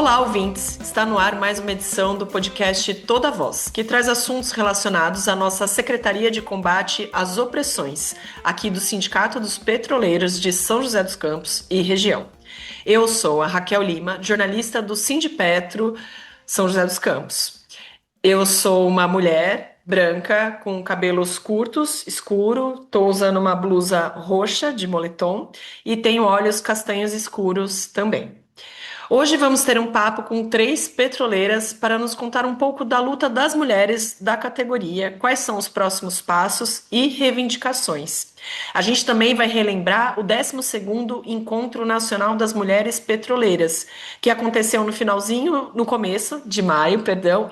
Olá, ouvintes! Está no ar mais uma edição do podcast Toda Voz, que traz assuntos relacionados à nossa Secretaria de Combate às Opressões, aqui do Sindicato dos Petroleiros de São José dos Campos e região. Eu sou a Raquel Lima, jornalista do Sindipetro São José dos Campos. Eu sou uma mulher branca com cabelos curtos, escuro, estou usando uma blusa roxa de moletom e tenho olhos castanhos escuros também. Hoje vamos ter um papo com 3 petroleiras para nos contar um pouco da luta das mulheres da categoria, quais são os próximos passos e reivindicações. A gente também vai relembrar o 12º Encontro Nacional das Mulheres Petroleiras, que aconteceu no começo de maio,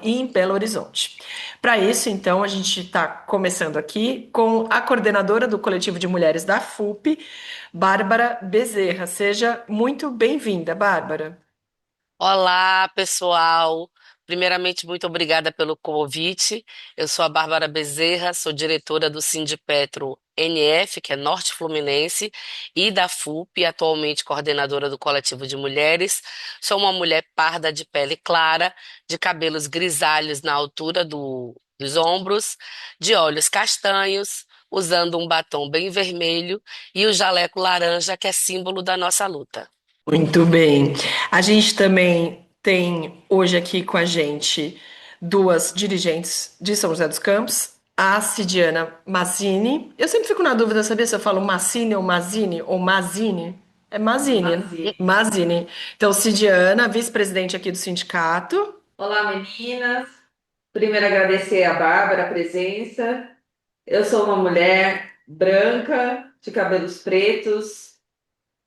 e em Belo Horizonte. Para isso, então, a gente está começando aqui com a coordenadora do Coletivo de Mulheres da FUP, Bárbara Bezerra. Seja muito bem-vinda, Bárbara. Olá, pessoal. Primeiramente, muito obrigada pelo convite. Eu sou a Bárbara Bezerra, sou diretora do Sindipetro NF, que é Norte Fluminense, e da FUP, atualmente coordenadora do Coletivo de Mulheres. Sou uma mulher parda de pele clara, de cabelos grisalhos na altura dos ombros, de olhos castanhos, usando um batom bem vermelho e o jaleco laranja, que é símbolo da nossa luta. Muito bem. A gente também tem hoje aqui com a gente 2 dirigentes de São José dos Campos, a Cidiana Mazzini. Eu sempre fico na dúvida, sabia se eu falo Mazzini ou Mazzini ou Mazzini? É Mazzini, né? Mazzini. Então, Cidiana, vice-presidente aqui do sindicato. Olá, meninas. Primeiro, agradecer a Bárbara a presença. Eu sou uma mulher branca, de cabelos pretos,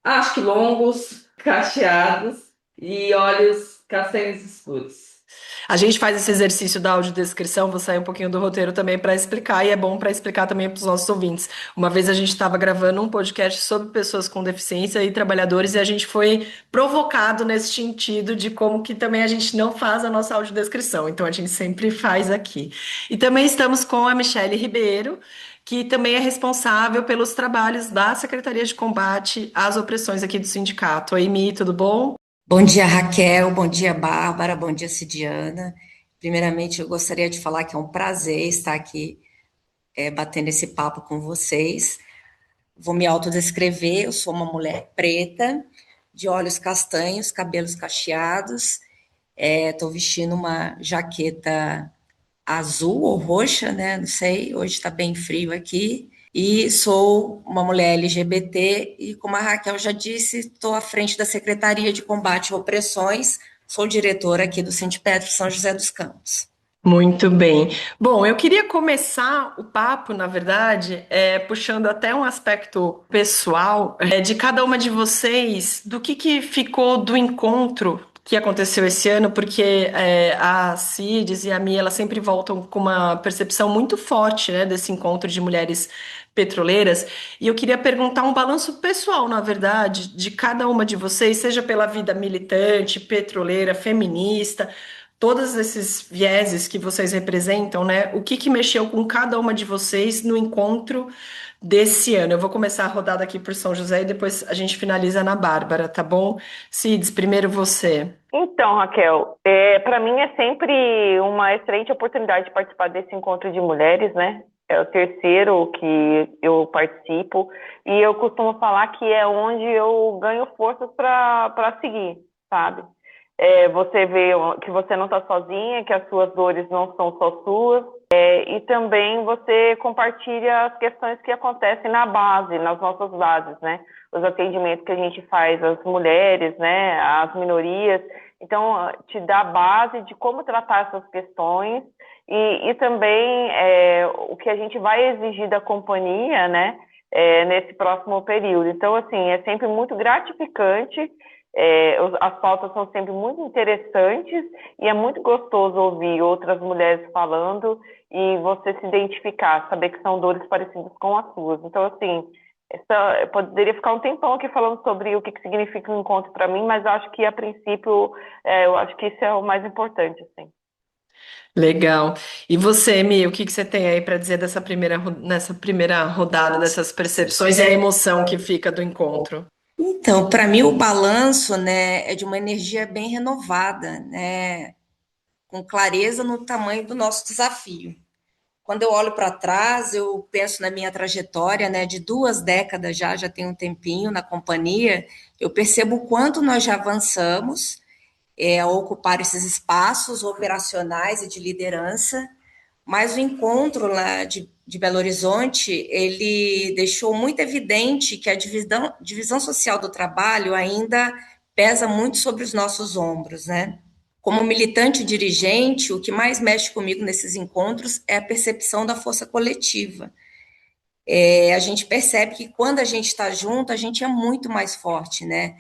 acho que longos, cacheados e olhos castanhos escuros. A gente faz esse exercício da audiodescrição, vou sair um pouquinho do roteiro também para explicar, e é bom para explicar também para os nossos ouvintes. Uma vez a gente estava gravando um podcast sobre pessoas com deficiência e trabalhadores, e a gente foi provocado nesse sentido de como que também a gente não faz a nossa audiodescrição, então a gente sempre faz aqui. E também estamos com a Michele Ribeiro, que também é responsável pelos trabalhos da Secretaria de Combate às Opressões aqui do sindicato. Oi, Mi, tudo bom? Bom dia, Raquel. Bom dia, Bárbara. Bom dia, Cidiana. Primeiramente, eu gostaria de falar que é um prazer estar aqui batendo esse papo com vocês. Vou me autodescrever. Eu sou uma mulher preta, de olhos castanhos, cabelos cacheados. Estou vestindo uma jaqueta azul ou roxa, né? Não sei. Hoje está bem frio aqui. E sou uma mulher LGBT e, como a Raquel já disse, estou à frente da Secretaria de Combate a Opressões, sou diretora aqui do Sindipetro São José dos Campos. Muito bem. Bom, eu queria começar o papo, na verdade, puxando até um aspecto pessoal, de cada uma de vocês, do que ficou do encontro que aconteceu esse ano, porque a Cides e a Mia, elas sempre voltam com uma percepção muito forte, né, desse encontro de mulheres petroleiras, e eu queria perguntar um balanço pessoal, na verdade, de cada uma de vocês, seja pela vida militante, petroleira, feminista, todos esses vieses que vocês representam, né? O que mexeu com cada uma de vocês no encontro desse ano? Eu vou começar a rodada aqui por São José e depois a gente finaliza na Bárbara, tá bom? Cides, primeiro você. Então, Raquel, para mim é sempre uma excelente oportunidade de participar desse encontro de mulheres, né? É o terceiro que eu participo e eu costumo falar que é onde eu ganho forças para seguir, sabe? Você vê que você não está sozinha, que as suas dores não são só suas, e também você compartilha as questões que acontecem na base, nas nossas bases, né? Os atendimentos que a gente faz às mulheres, né? Às minorias. Então, te dá base de como tratar essas questões e também o que a gente vai exigir da companhia, né? Nesse próximo período. Então, assim, é sempre muito gratificante. As pautas são sempre muito interessantes e é muito gostoso ouvir outras mulheres falando e você se identificar, saber que são dores parecidas com as suas. Então, assim, eu poderia ficar um tempão aqui falando sobre o que significa um encontro para mim, mas acho que, a princípio, eu acho que isso é o mais importante, assim. Legal. E você, Mi, o que você tem aí para dizer nessa primeira rodada, dessas percepções e a emoção que fica do encontro? Então, para mim, o balanço, né, é de uma energia bem renovada, né, com clareza no tamanho do nosso desafio. Quando eu olho para trás, eu penso na minha trajetória, né, de 2 décadas já tem um tempinho na companhia, eu percebo o quanto nós já avançamos a ocupar esses espaços operacionais e de liderança, mas o encontro lá de Belo Horizonte, ele deixou muito evidente que a divisão social do trabalho ainda pesa muito sobre os nossos ombros, né? Como militante e dirigente, o que mais mexe comigo nesses encontros é a percepção da força coletiva. A gente percebe que quando a gente está junto, a gente é muito mais forte, né?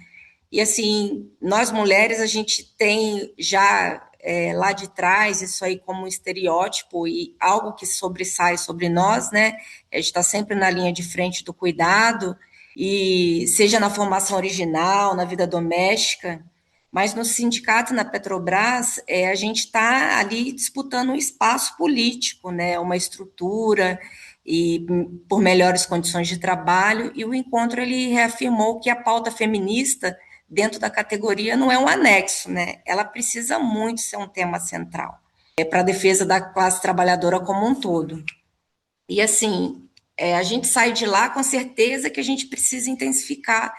E assim, nós mulheres, a gente tem já lá de trás isso aí como um estereótipo e algo que sobressai sobre nós, né? A gente está sempre na linha de frente do cuidado, e seja na formação original, na vida doméstica, mas no sindicato, na Petrobras, a gente está ali disputando um espaço político, né? Uma estrutura e por melhores condições de trabalho, e o encontro ele reafirmou que a pauta feminista dentro da categoria não é um anexo, né? Ela precisa muito ser um tema central para a defesa da classe trabalhadora como um todo. E assim, a gente sai de lá com certeza que a gente precisa intensificar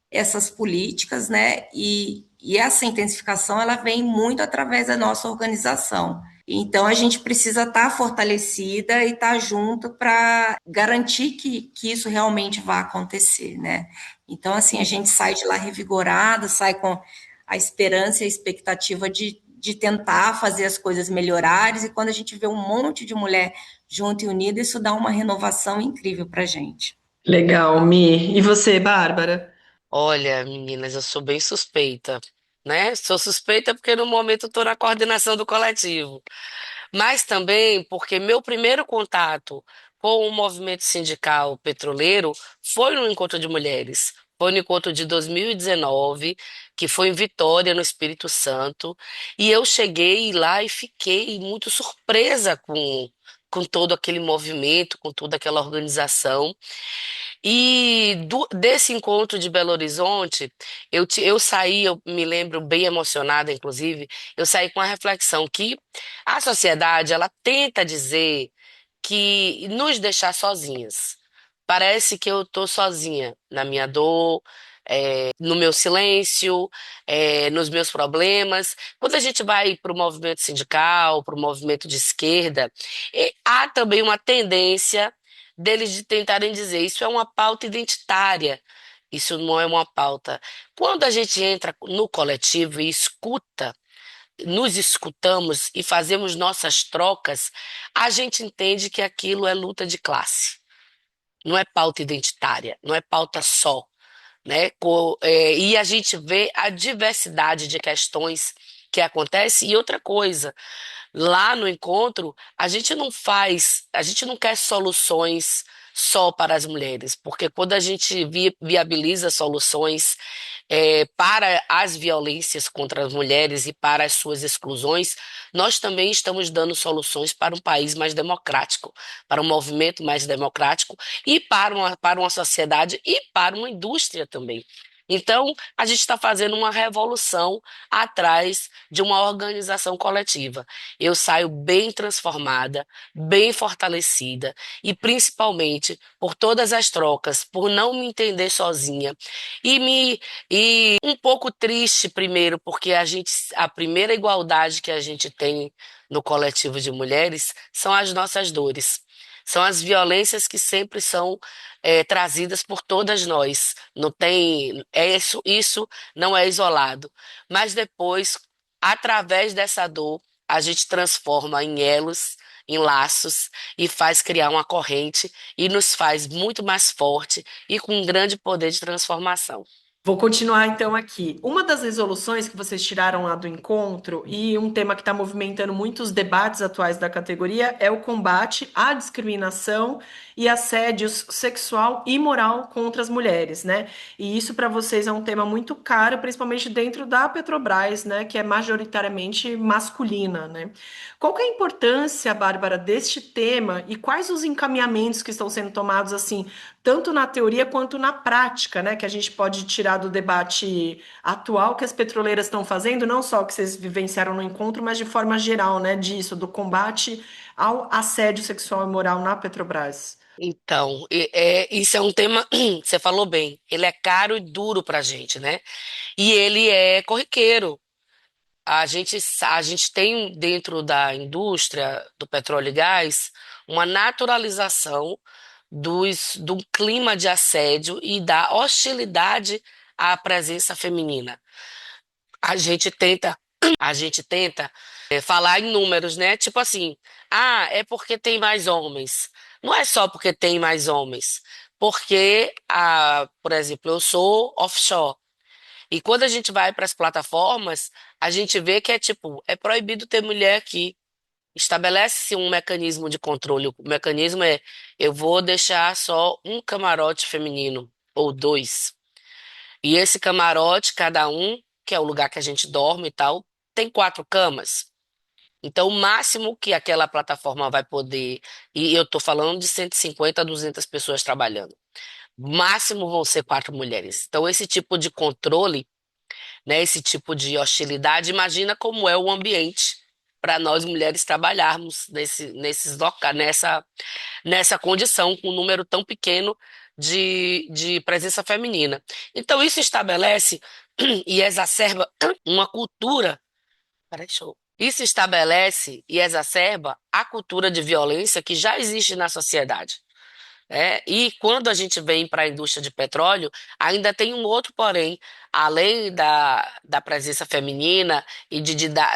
essas políticas, né? E essa intensificação ela vem muito através da nossa organização. Então a gente precisa estar fortalecida e estar junto para garantir que isso realmente vá acontecer, né? Então, assim, a gente sai de lá revigorada, sai com a esperança e a expectativa de tentar fazer as coisas melhorares, e quando a gente vê um monte de mulher junto e unida, isso dá uma renovação incrível para a gente. Legal, Mi. E você, Bárbara? Olha, meninas, eu sou bem suspeita, né? Sou suspeita porque no momento eu estou na coordenação do coletivo, mas também porque meu primeiro contato com o movimento sindical petroleiro foi no Encontro de Mulheres. Foi no encontro de 2019, que foi em Vitória, no Espírito Santo, e eu cheguei lá e fiquei muito surpresa com todo aquele movimento, com toda aquela organização. E desse encontro de Belo Horizonte, eu saí, eu me lembro bem emocionada, inclusive, eu saí com a reflexão que a sociedade, ela tenta dizer que nos deixar sozinhas. Parece que eu estou sozinha na minha dor, no meu silêncio, nos meus problemas. Quando a gente vai para o movimento sindical, para o movimento de esquerda, há também uma tendência deles de tentarem dizer isso é uma pauta identitária. Isso não é uma pauta. Quando a gente entra no coletivo e escuta, nos escutamos e fazemos nossas trocas, a gente entende que aquilo é luta de classe. Não é pauta identitária, não é pauta só, né? E a gente vê a diversidade de questões que acontece. E outra coisa, lá no encontro, a gente não quer soluções só para as mulheres, porque quando a gente viabiliza soluções para as violências contra as mulheres e para as suas exclusões, nós também estamos dando soluções para um país mais democrático, para um movimento mais democrático e para uma sociedade e para uma indústria também. Então, a gente está fazendo uma revolução atrás de uma organização coletiva. Eu saio bem transformada, bem fortalecida e principalmente por todas as trocas, por não me entender sozinha e um pouco triste primeiro, porque a primeira igualdade que a gente tem no coletivo de mulheres são as nossas dores. São as violências que sempre são trazidas por todas nós. Não tem, isso não é isolado. Mas depois, através dessa dor, a gente transforma em elos, em laços e faz criar uma corrente e nos faz muito mais forte e com um grande poder de transformação. Vou continuar então aqui. Uma das resoluções que vocês tiraram lá do encontro e um tema que está movimentando muitos debates atuais da categoria é o combate à discriminação e assédios sexual e moral contra as mulheres, né? E isso para vocês é um tema muito caro, principalmente dentro da Petrobras, né? Que é majoritariamente masculina, né? Qual que é a importância, Bárbara, deste tema e quais os encaminhamentos que estão sendo tomados assim tanto na teoria quanto na prática, né? Que a gente pode tirar do debate atual que as petroleiras estão fazendo, não só o que vocês vivenciaram no encontro, mas de forma geral, né? Disso, do combate ao assédio sexual e moral na Petrobras. Então, isso é um tema, você falou bem, ele é caro e duro para a gente, né? E ele é corriqueiro. A gente tem dentro da indústria do petróleo e gás uma naturalização do clima de assédio e da hostilidade à presença feminina. A gente tenta, a gente tenta falar em números, né? Tipo assim, é porque tem mais homens. Não é só porque tem mais homens, porque, por exemplo, eu sou offshore. E quando a gente vai para as plataformas, a gente vê que é tipo, é proibido ter mulher aqui. Estabelece-se um mecanismo de controle. O mecanismo é, eu vou deixar só um camarote feminino, ou dois. E esse camarote, cada um, que é o lugar que a gente dorme e tal, tem 4 camas. Então, o máximo que aquela plataforma vai poder, e eu estou falando de 150 a 200 pessoas trabalhando, máximo vão ser 4 mulheres. Então, esse tipo de controle, né, esse tipo de hostilidade, imagina como é o ambiente para nós mulheres trabalharmos nessa condição, com um número tão pequeno de presença feminina. Então, isso estabelece e exacerba uma cultura. Peraí, show. Isso estabelece e exacerba a cultura de violência que já existe na sociedade. E quando a gente vem para a indústria de petróleo, ainda tem um outro porém, além da presença feminina e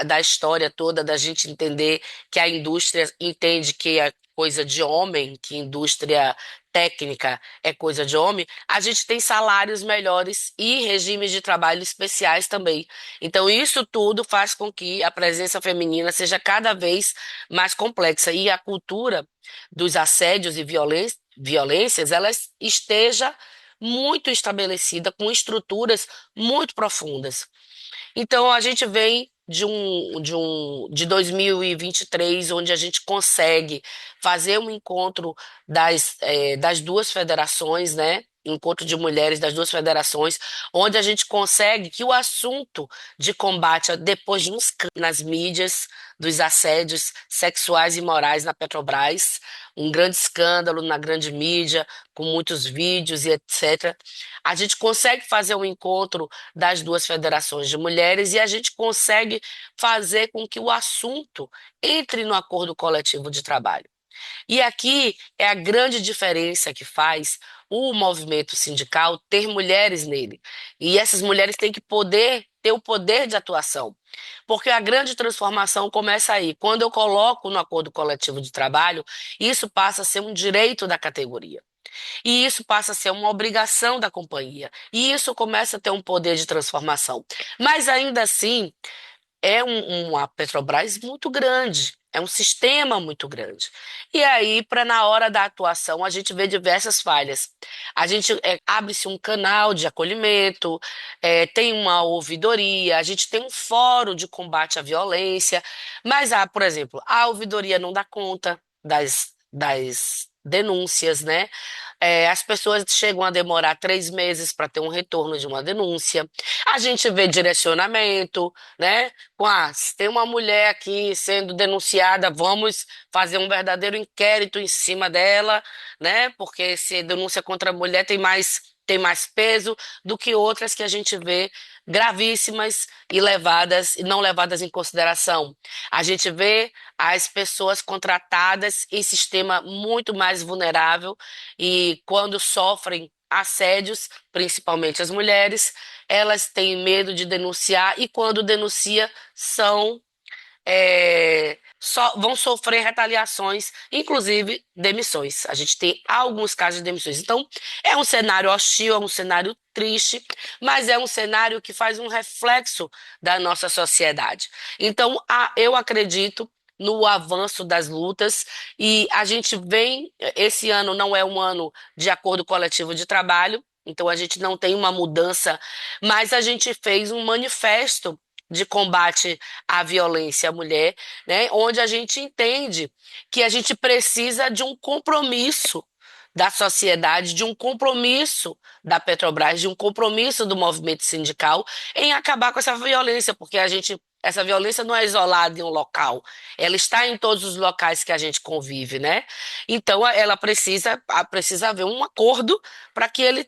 da história toda, da gente entender que a indústria entende que é coisa de homem, que indústria técnica é coisa de homem, a gente tem salários melhores e regimes de trabalho especiais também. Então, isso tudo faz com que a presença feminina seja cada vez mais complexa. E a cultura dos assédios e violências, ela esteja muito estabelecida, com estruturas muito profundas. Então, a gente vem de 2023, onde a gente consegue fazer um encontro das duas federações, né? Encontro de mulheres das duas federações, onde a gente consegue que o assunto de combate, depois de nas mídias, dos assédios sexuais e morais na Petrobras, um grande escândalo na grande mídia, com muitos vídeos e etc. A gente consegue fazer um encontro das duas federações de mulheres e a gente consegue fazer com que o assunto entre no acordo coletivo de trabalho. E aqui é a grande diferença que faz o movimento sindical ter mulheres nele. E essas mulheres têm que ter o poder de atuação. Porque a grande transformação começa aí. Quando eu coloco no acordo coletivo de trabalho, isso passa a ser um direito da categoria. E isso passa a ser uma obrigação da companhia. E isso começa a ter um poder de transformação. Mas ainda assim, é uma Petrobras muito grande, é um sistema muito grande. E aí, para na hora da atuação, a gente vê diversas falhas. A gente abre-se um canal de acolhimento, tem uma ouvidoria, a gente tem um fórum de combate à violência, mas, por exemplo, a ouvidoria não dá conta das denúncias, né? As pessoas chegam a demorar 3 meses para ter um retorno de uma denúncia. A gente vê direcionamento, né? Se tem uma mulher aqui sendo denunciada, vamos fazer um verdadeiro inquérito em cima dela, né? Porque se denúncia contra a mulher tem mais peso do que outras que a gente vê gravíssimas e não levadas em consideração. A gente vê as pessoas contratadas em sistema muito mais vulnerável e quando sofrem assédios, principalmente as mulheres, elas têm medo de denunciar e quando denuncia vão sofrer retaliações, inclusive demissões. A gente tem alguns casos de demissões. Então, é um cenário hostil, é um cenário triste, mas é um cenário que faz um reflexo da nossa sociedade. Então, eu acredito no avanço das lutas e a gente esse ano não é um ano de acordo coletivo de trabalho, então a gente não tem uma mudança, mas a gente fez um manifesto de combate à violência à mulher, né, onde a gente entende que a gente precisa de um compromisso da sociedade, de um compromisso da Petrobras, de um compromisso do movimento sindical em acabar com essa violência, porque essa violência não é isolada em um local, ela está em todos os locais que a gente convive, né? Então, ela precisa haver um acordo para que ele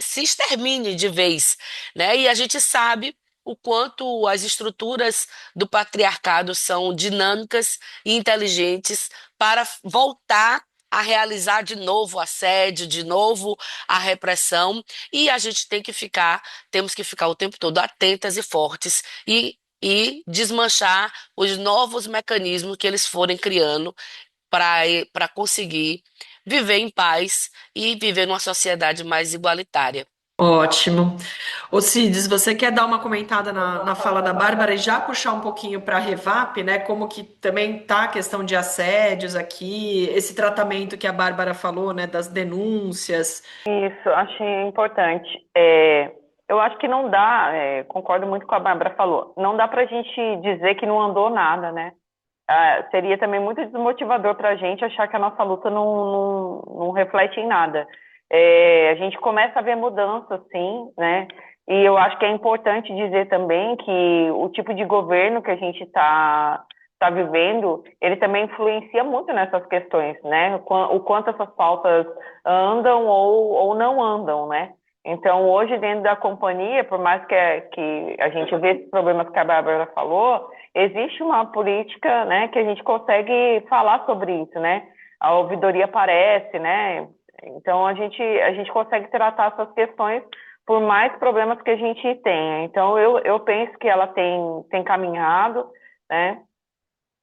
se extermine de vez, né? E a gente sabe o quanto as estruturas do patriarcado são dinâmicas e inteligentes para voltar a realizar de novo o assédio, de novo a repressão, e a gente temos que ficar o tempo todo atentas e fortes e desmanchar os novos mecanismos que eles forem criando para conseguir viver em paz e viver numa sociedade mais igualitária. Ótimo. Ô Cides, você quer dar uma comentada na fala da Bárbara e já puxar um pouquinho para a Revap, né? Como que também tá a questão de assédios aqui, esse tratamento que a Bárbara falou, né? Das denúncias. Isso, achei importante. Eu acho que não dá, concordo muito com a Bárbara falou, não dá para a gente dizer que não andou nada, né? Seria também muito desmotivador para a gente achar que a nossa luta não reflete em nada. A gente começa a ver mudanças, sim, né? E eu acho que é importante dizer também que o tipo de governo que a gente está vivendo, ele também influencia muito nessas questões, né? O quanto essas pautas andam ou não andam, né? Então, hoje, dentro da companhia, por mais que a gente vê esses problemas que a Bárbara falou, existe uma política, né, que a gente consegue falar sobre isso, né? A ouvidoria aparece, né? Então, a gente consegue tratar essas questões por mais problemas que a gente tenha. Então, eu penso que ela tem caminhado, né?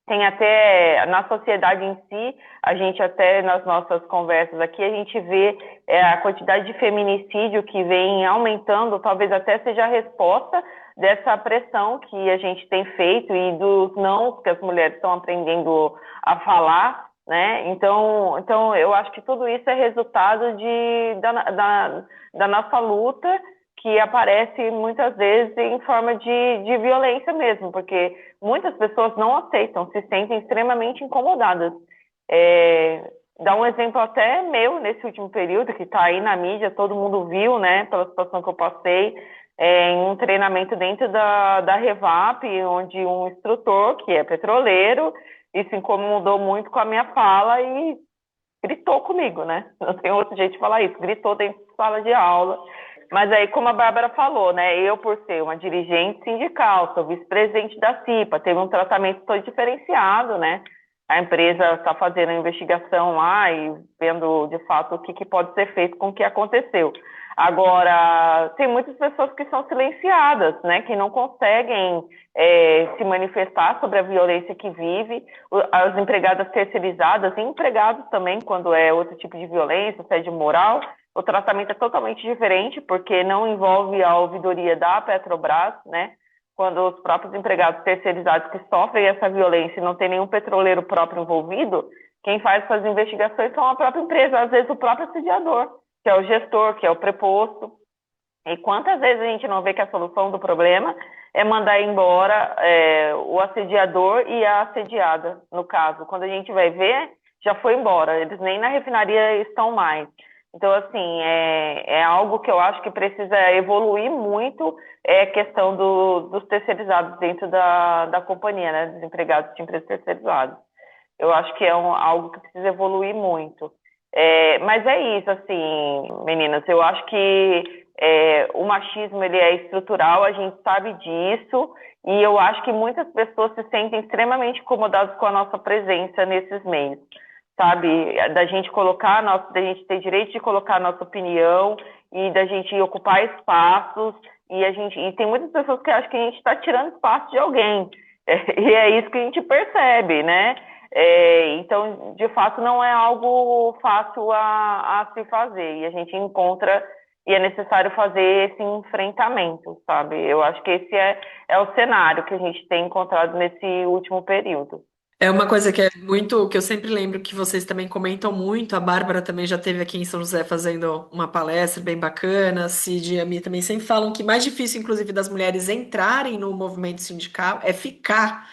Tem até, na sociedade em si, a gente até nas nossas conversas aqui, a gente vê a quantidade de feminicídio que vem aumentando, talvez até seja a resposta dessa pressão que a gente tem feito e dos não que as mulheres estão aprendendo a falar, né? Então eu acho que tudo isso é resultado da nossa luta, que aparece muitas vezes em forma de violência mesmo, porque muitas pessoas não aceitam, se sentem extremamente incomodadas. Dá um exemplo até meu nesse último período, que está aí na mídia, todo mundo viu, né, pela situação que eu passei, em um treinamento dentro da Revap, onde um instrutor, que é petroleiro, e se incomodou muito com a minha fala e gritou comigo, né? Não tem outro jeito de falar isso, gritou dentro de sala de aula. Mas aí, como a Bárbara falou, né, eu, por ser uma dirigente sindical, sou vice-presidente da CIPA, teve um tratamento todo diferenciado, né? A empresa está fazendo a investigação lá e vendo, de fato, o que pode ser feito com o que aconteceu. Agora, tem muitas pessoas que são silenciadas, né, que não conseguem se manifestar sobre a violência que vive, as empregadas terceirizadas e empregados também, quando é outro tipo de violência, assédio moral. O tratamento é totalmente diferente, porque não envolve a ouvidoria da Petrobras, né? Quando os próprios empregados terceirizados que sofrem essa violência e não tem nenhum petroleiro próprio envolvido, quem faz essas investigações são a própria empresa, às vezes o próprio assediador, que é o gestor, que é o preposto. E quantas vezes a gente não vê que a solução do problema é mandar embora o assediador e a assediada, no caso. Quando a gente vai ver, já foi embora, eles nem na refinaria estão mais. Então, assim, é algo que eu acho que precisa evoluir muito, a questão dos terceirizados dentro da companhia, né, dos empregados de empresas terceirizadas. Eu acho que é algo que precisa evoluir muito. Mas é isso, assim, meninas, eu acho que o machismo, ele é estrutural, a gente sabe disso, e eu acho que muitas pessoas se sentem extremamente incomodadas com a nossa presença nesses meios. Sabe, da gente ter direito de colocar a nossa opinião e da gente ocupar espaços, e tem muitas pessoas que acham que a gente está tirando espaço de alguém, e é isso que a gente percebe, né? Então, de fato, não é algo fácil a se fazer, e a gente encontra, e é necessário fazer esse enfrentamento, sabe? Eu acho que esse é o cenário que a gente tem encontrado nesse último período. É uma coisa que é muito, que eu sempre lembro que vocês também comentam muito. A Bárbara também já esteve aqui em São José fazendo uma palestra bem bacana. A Cid e a Mi também sempre falam que mais difícil, inclusive, das mulheres entrarem no movimento sindical é ficar,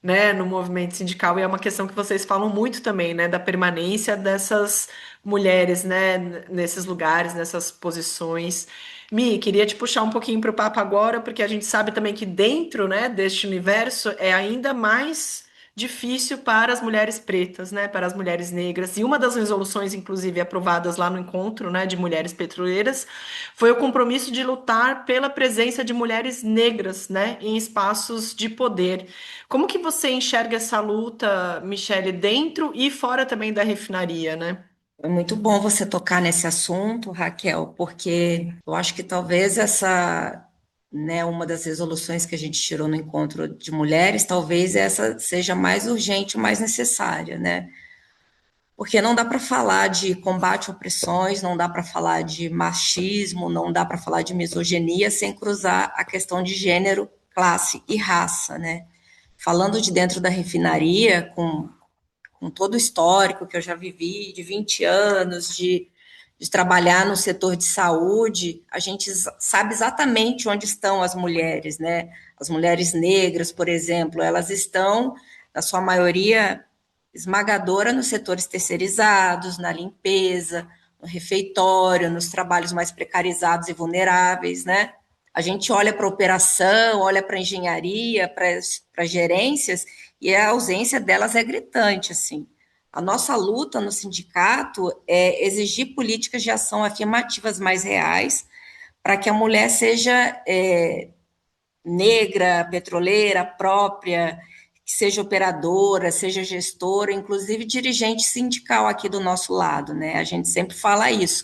né, no movimento sindical, e é uma questão que vocês falam muito também, né, da permanência dessas mulheres, né, nesses lugares, nessas posições. Mi, queria te puxar um pouquinho para o papo agora, porque a gente sabe também que dentro, né, deste universo é ainda mais difícil para as mulheres pretas, né, para as mulheres negras. E uma das resoluções, inclusive, aprovadas lá no encontro, né, de mulheres petroleiras, foi o compromisso de lutar pela presença de mulheres negras, né, em espaços de poder. Como que você enxerga essa luta, Michele, dentro e fora também da refinaria, né? É muito bom você tocar nesse assunto, Raquel, porque eu acho que talvez essa, né, uma das resoluções que a gente tirou no encontro de mulheres, talvez essa seja mais urgente, mais necessária, né? Porque não dá para falar de combate a opressões, não dá para falar de machismo, não dá para falar de misoginia sem cruzar a questão de gênero, classe e raça, né? Falando de dentro da refinaria, com todo o histórico que eu já vivi, de 20 anos, de trabalhar no setor de saúde, a gente sabe exatamente onde estão as mulheres, né? As mulheres negras, por exemplo, elas estão, na sua maioria esmagadora, nos setores terceirizados, na limpeza, no refeitório, nos trabalhos mais precarizados e vulneráveis, né? A gente olha para a operação, olha para a engenharia, para as gerências, e a ausência delas é gritante, assim. A nossa luta no sindicato é exigir políticas de ação afirmativas mais reais para que a mulher seja negra, petroleira, própria, que seja operadora, seja gestora, inclusive dirigente sindical aqui do nosso lado, né? A gente sempre fala isso.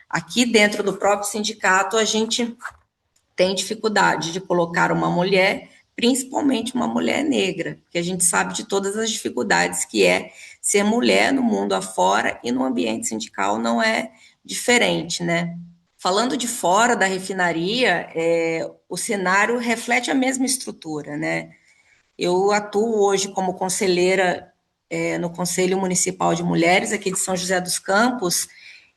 Aqui dentro do próprio sindicato, a gente tem dificuldade de colocar uma mulher, principalmente uma mulher negra, porque a gente sabe de todas as dificuldades que é ser mulher no mundo afora e no ambiente sindical não é diferente, né? Falando de fora da refinaria, o cenário reflete a mesma estrutura, né? Eu atuo hoje como conselheira no Conselho Municipal de Mulheres aqui de São José dos Campos,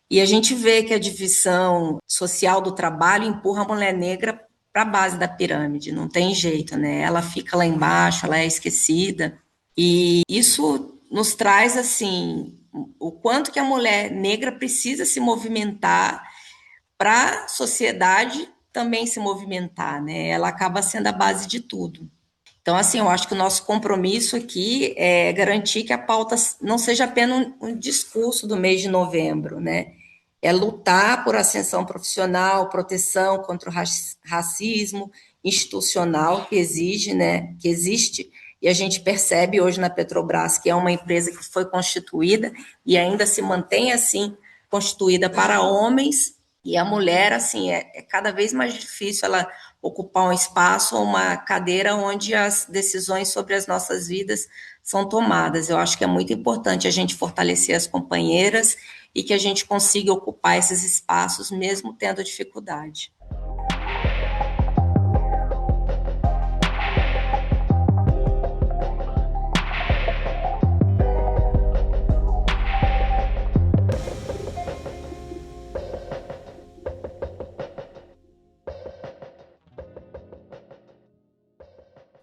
e a gente vê que a divisão social do trabalho empurra a mulher negra para a base da pirâmide, não tem jeito, né? Ela fica lá embaixo, ela é esquecida, e isso nos traz, assim, o quanto que a mulher negra precisa se movimentar para a sociedade também se movimentar, né? Ela acaba sendo a base de tudo. Então, assim, eu acho que o nosso compromisso aqui é garantir que a pauta não seja apenas um discurso do mês de novembro, né? É lutar por ascensão profissional, proteção contra o racismo institucional que exige, né? Que existe, e a gente percebe hoje na Petrobras que é uma empresa que foi constituída e ainda se mantém assim constituída para homens, e a mulher, assim, é cada vez mais difícil ela ocupar um espaço ou uma cadeira onde as decisões sobre as nossas vidas são tomadas. Eu acho que é muito importante a gente fortalecer as companheiras e que a gente consiga ocupar esses espaços mesmo tendo dificuldade.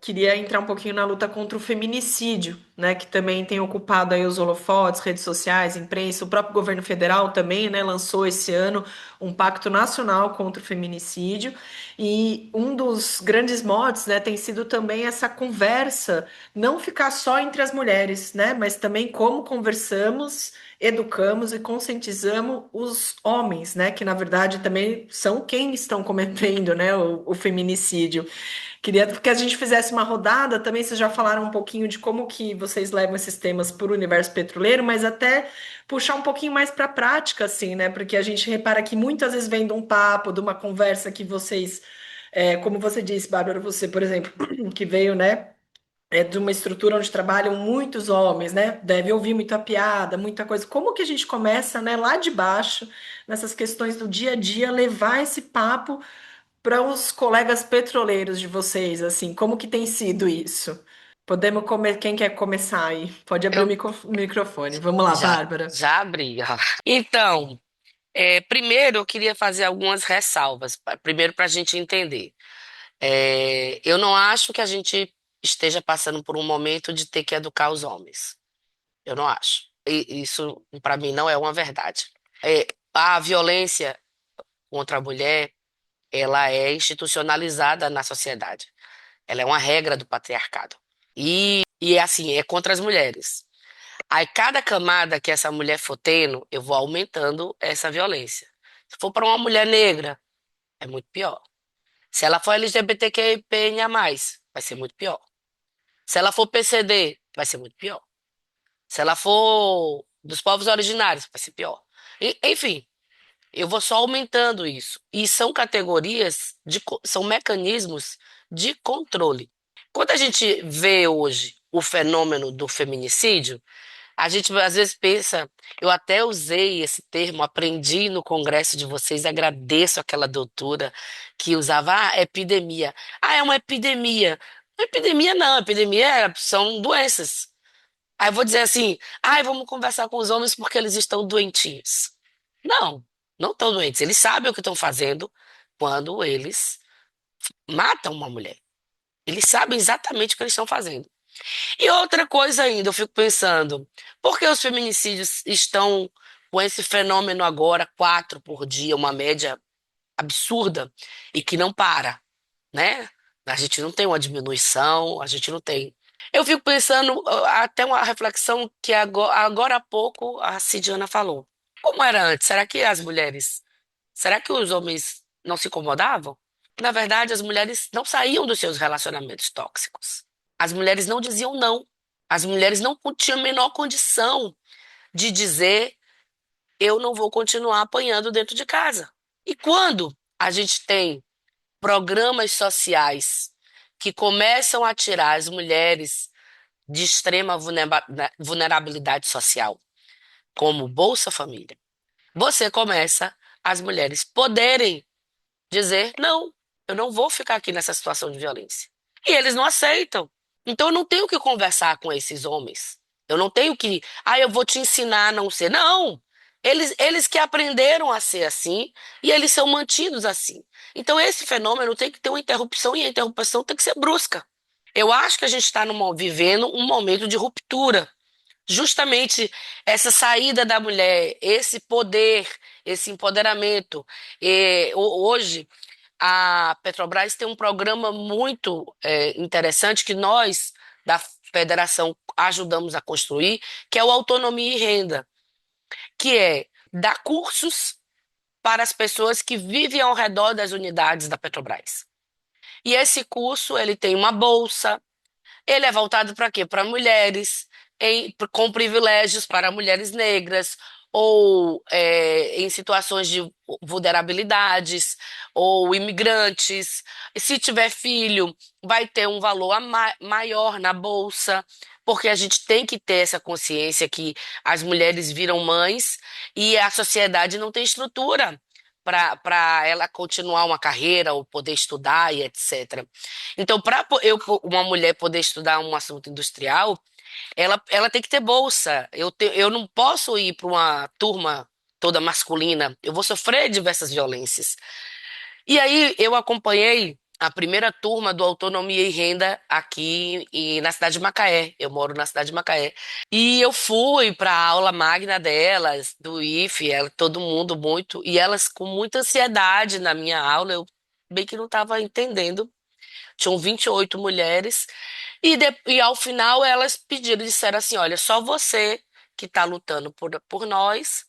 Queria entrar um pouquinho na luta contra o feminicídio, né, que também tem ocupado aí os holofotes, redes sociais, imprensa. O próprio governo federal também, né, lançou esse ano um pacto nacional contra o feminicídio. E um dos grandes motes, né, tem sido também essa conversa, não ficar só entre as mulheres, né, mas também como conversamos, educamos e conscientizamos os homens, né, que na verdade também são quem estão cometendo, né, o feminicídio. Queria que a gente fizesse uma rodada, também vocês já falaram um pouquinho de como que vocês levam esses temas para o universo petroleiro, mas até puxar um pouquinho mais para a prática, assim, né? Porque a gente repara que muitas vezes vem de um papo, de uma conversa que vocês, como você disse, Bárbara, você, por exemplo, que veio, né? De uma estrutura onde trabalham muitos homens, né? Deve ouvir muita piada, muita coisa. Como que a gente começa, né, lá de baixo, nessas questões do dia a dia, levar esse papo para os colegas petroleiros de vocês, assim, como que tem sido isso? Podemos comer, quem quer começar aí? Pode abrir o Eu microfone. Vamos lá, já, Bárbara. já abri. Ó. Então, primeiro eu queria fazer algumas ressalvas. Primeiro, para a gente entender. Eu não acho que a gente esteja passando por um momento de ter que educar os homens. Eu não acho. E isso, para mim, não é uma verdade. A violência contra a mulher, ela é institucionalizada na sociedade. Ela é uma regra do patriarcado. E é assim, é contra as mulheres. Aí, cada camada que essa mulher for tendo, eu vou aumentando essa violência. Se for para uma mulher negra, é muito pior. Se ela for LGBTQIA+, vai ser muito pior. Se ela for PCD, vai ser muito pior. Se ela for dos povos originários, vai ser pior. Enfim, eu vou só aumentando isso. E são categorias, são mecanismos de controle. Quando a gente vê hoje o fenômeno do feminicídio, a gente às vezes pensa, eu até usei esse termo, aprendi no congresso de vocês, agradeço aquela doutora que usava, epidemia. Ah, é uma epidemia. Epidemia não, são doenças. Aí eu vou dizer assim, vamos conversar com os homens porque eles estão doentinhos. Não, não estão doentes. Eles sabem o que estão fazendo quando eles matam uma mulher. Eles sabem exatamente o que eles estão fazendo. E outra coisa ainda, eu fico pensando, por que os feminicídios estão com esse fenômeno agora, 4 por dia, uma média absurda, e que não para, né? A gente não tem uma diminuição, a gente não tem. Eu fico pensando, até uma reflexão que agora há pouco a Cidiana falou. Como era antes? Será que os homens não se incomodavam? Na verdade, as mulheres não saíam dos seus relacionamentos tóxicos. As mulheres não diziam não. As mulheres não tinham a menor condição de dizer eu não vou continuar apanhando dentro de casa. E quando a gente tem programas sociais que começam a tirar as mulheres de extrema vulnerabilidade social, como Bolsa Família, você começa as mulheres poderem dizer: não, eu não vou ficar aqui nessa situação de violência. E eles não aceitam. Então eu não tenho que conversar com esses homens. Eu não tenho que, eu vou te ensinar a não ser. Não! Eles que aprenderam a ser assim e eles são mantidos assim. Então esse fenômeno tem que ter uma interrupção e a interrupção tem que ser brusca. Eu acho que a gente está vivendo um momento de ruptura. Justamente essa saída da mulher, esse poder, esse empoderamento. Hoje, a Petrobras tem um programa muito interessante que nós, da federação, ajudamos a construir, que é o Autonomia e Renda, que é dar cursos para as pessoas que vivem ao redor das unidades da Petrobras. E esse curso, ele tem uma bolsa, ele é voltado para quê? Para mulheres com privilégios para mulheres negras ou em situações de vulnerabilidades ou imigrantes. E se tiver filho, vai ter um valor maior na bolsa, porque a gente tem que ter essa consciência que as mulheres viram mães e a sociedade não tem estrutura para ela continuar uma carreira ou poder estudar e etc. Então, para uma mulher poder estudar um assunto industrial, ela tem que ter bolsa. Eu não posso ir para uma turma toda masculina. Eu vou sofrer diversas violências. E aí eu acompanhei a primeira turma do Autonomia e Renda aqui na cidade de Macaé. Eu moro na cidade de Macaé. E eu fui para a aula magna delas, do IFE, todo mundo muito, e elas com muita ansiedade na minha aula. Eu bem que não estava entendendo. Tinham 28 mulheres. E ao final elas disseram assim: olha, só você que está lutando por nós,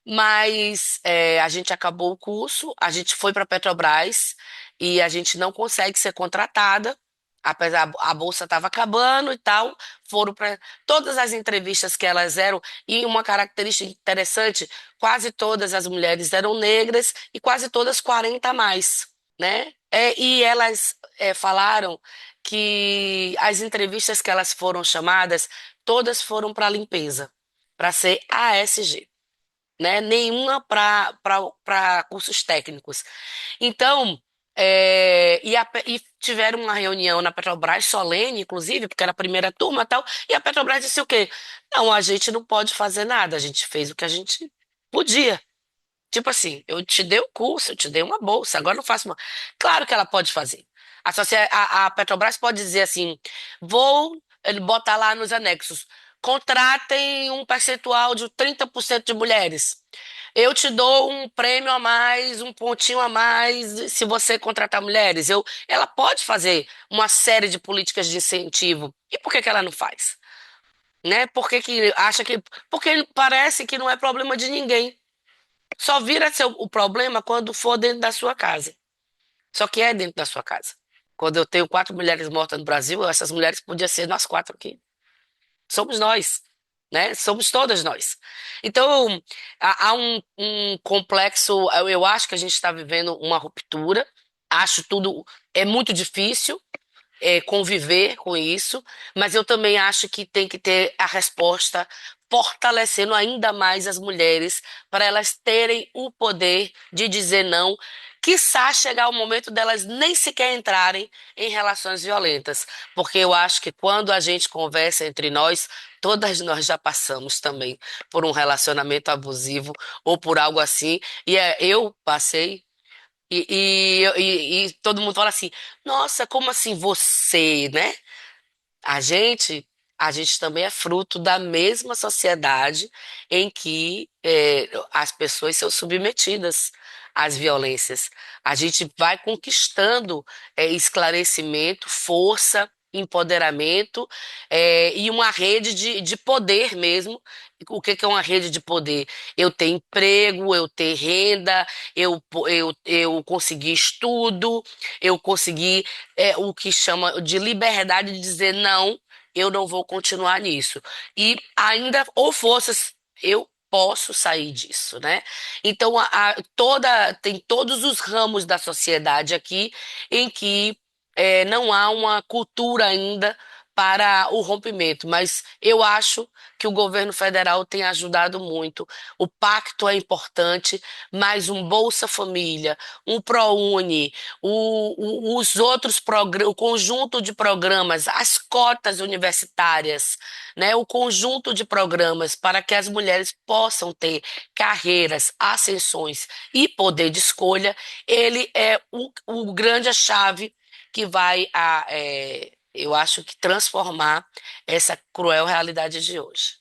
mas a gente acabou o curso, a gente foi para a Petrobras e a gente não consegue ser contratada, apesar a bolsa estava acabando e tal. Foram para todas as entrevistas que elas eram, e uma característica interessante: quase todas as mulheres eram negras e quase todas 40 a mais, né? E elas falaram que as entrevistas que elas foram chamadas, todas foram para limpeza, para ser ASG, né? Nenhuma para cursos técnicos. Então, e tiveram uma reunião na Petrobras, solene, inclusive, porque era a primeira turma e tal, e a Petrobras disse o quê? Não, a gente não pode fazer nada, a gente fez o que a gente podia. Tipo assim, eu te dei o curso, eu te dei uma bolsa, agora não faço mais. Claro que ela pode fazer. A Petrobras pode dizer assim: vou ele botar lá nos anexos, contratem um percentual de 30% de mulheres. Eu te dou um prêmio a mais, um pontinho a mais, se você contratar mulheres. Ela pode fazer uma série de políticas de incentivo. E por que que ela não faz? Né? Por que que acha que. Porque parece que não é problema de ninguém. Só vira o problema quando for dentro da sua casa. Só que é dentro da sua casa. Quando eu tenho 4 mulheres mortas no Brasil, essas mulheres podiam ser nós 4 aqui. Somos nós, né? Somos todas nós. Então, há um complexo. Eu acho que a gente está vivendo uma ruptura. Acho tudo é muito difícil conviver com isso, mas eu também acho que tem que ter a resposta fortalecendo ainda mais as mulheres para elas terem o poder de dizer não, quiçá chegar o momento delas nem sequer entrarem em relações violentas, porque eu acho que quando a gente conversa entre nós, todas nós já passamos também por um relacionamento abusivo ou por algo assim, eu passei. E todo mundo fala assim, nossa, como assim você, né? A gente, a gente também é fruto da mesma sociedade em que as pessoas são submetidas às violências. A gente vai conquistando esclarecimento, força, empoderamento e uma rede de poder mesmo. O que que é uma rede de poder? Eu ter emprego, eu ter renda, eu conseguir estudo, eu conseguir o que chama de liberdade de dizer não, eu não vou continuar nisso. E ainda, ou forças, eu posso sair disso, né? Então, tem todos os ramos da sociedade aqui em que não há uma cultura ainda para o rompimento, mas eu acho que o governo federal tem ajudado muito. O pacto é importante, mas um Bolsa Família, um ProUni, os outros programas, o conjunto de programas, as cotas universitárias, né, o conjunto de programas para que as mulheres possam ter carreiras, ascensões e poder de escolha, ele é o grande chave que vai, eu acho que transformar essa cruel realidade de hoje.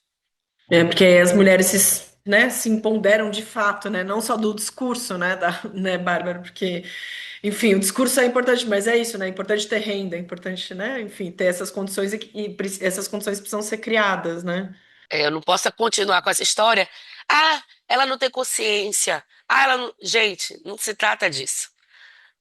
É porque aí as mulheres né, se empoderam de fato, né? Não só do discurso, né, né, Bárbara? Porque, enfim, o discurso é importante, mas é isso, né? É importante ter renda, é importante, né? Enfim, ter essas condições essas condições precisam ser criadas, né? Eu não posso continuar com essa história. Ah, ela não tem consciência. Ah, ela não... Gente, não se trata disso.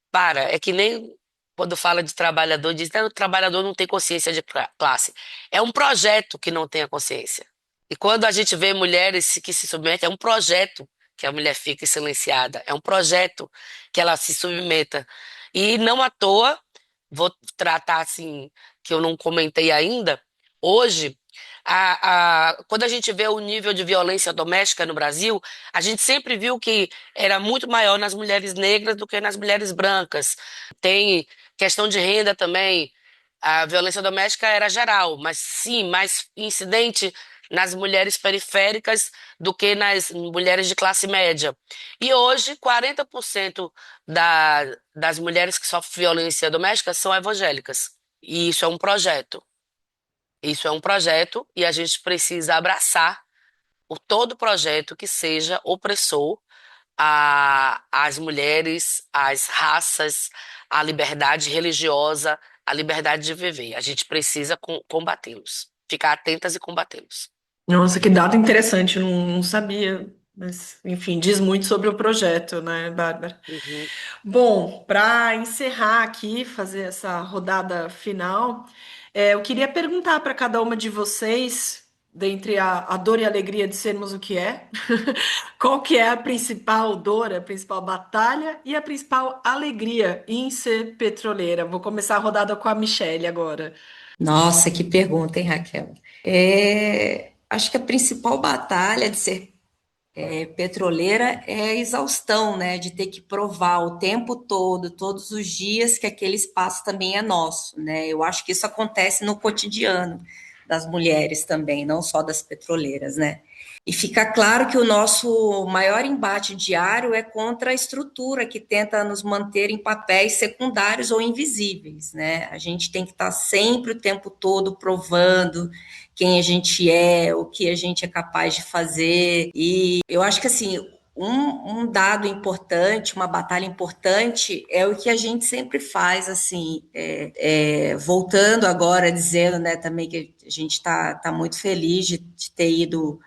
Para, é que nem quando fala de trabalhador, diz que o trabalhador não tem consciência de classe. É um projeto que não tem a consciência. E quando a gente vê mulheres que se submetem, é um projeto que a mulher fica silenciada. É um projeto que ela se submeta. E não à toa, vou tratar assim, que eu não comentei ainda, hoje. Quando a gente vê o nível de violência doméstica no Brasil, a gente sempre viu que era muito maior nas mulheres negras do que nas mulheres brancas. Tem questão de renda também. A violência doméstica era geral, mas sim, mais incidente nas mulheres periféricas do que nas mulheres de classe média. E hoje, 40% das mulheres que sofrem violência doméstica são evangélicas. E isso é um projeto. Isso é um projeto e a gente precisa abraçar todo projeto que seja opressor às mulheres, às raças, à liberdade religiosa, à liberdade de viver. A gente precisa combatê-los, ficar atentas e combatê-los. Nossa, que dado interessante, não sabia. Mas, enfim, diz muito sobre o projeto, né, Bárbara? Uhum. Bom, para encerrar aqui, fazer essa rodada final, eu queria perguntar para cada uma de vocês, dentre a dor e a alegria de sermos o que é, qual que é a principal dor, a principal batalha e a principal alegria em ser petroleira? Vou começar a rodada com a Michelle agora. Nossa, que pergunta, hein, Raquel? Acho que a principal batalha de ser petroleira é a exaustão, né? De ter que provar o tempo todo, todos os dias, que aquele espaço também é nosso, né? Eu acho que isso acontece no cotidiano das mulheres também, não só das petroleiras, né? E fica claro que o nosso maior embate diário é contra a estrutura que tenta nos manter em papéis secundários ou invisíveis, né? A gente tem que estar sempre o tempo todo provando quem a gente é, o que a gente é capaz de fazer. E eu acho que assim, um dado importante, uma batalha importante é o que a gente sempre faz, assim, voltando agora, dizendo, né, também que a gente está muito feliz de ter ido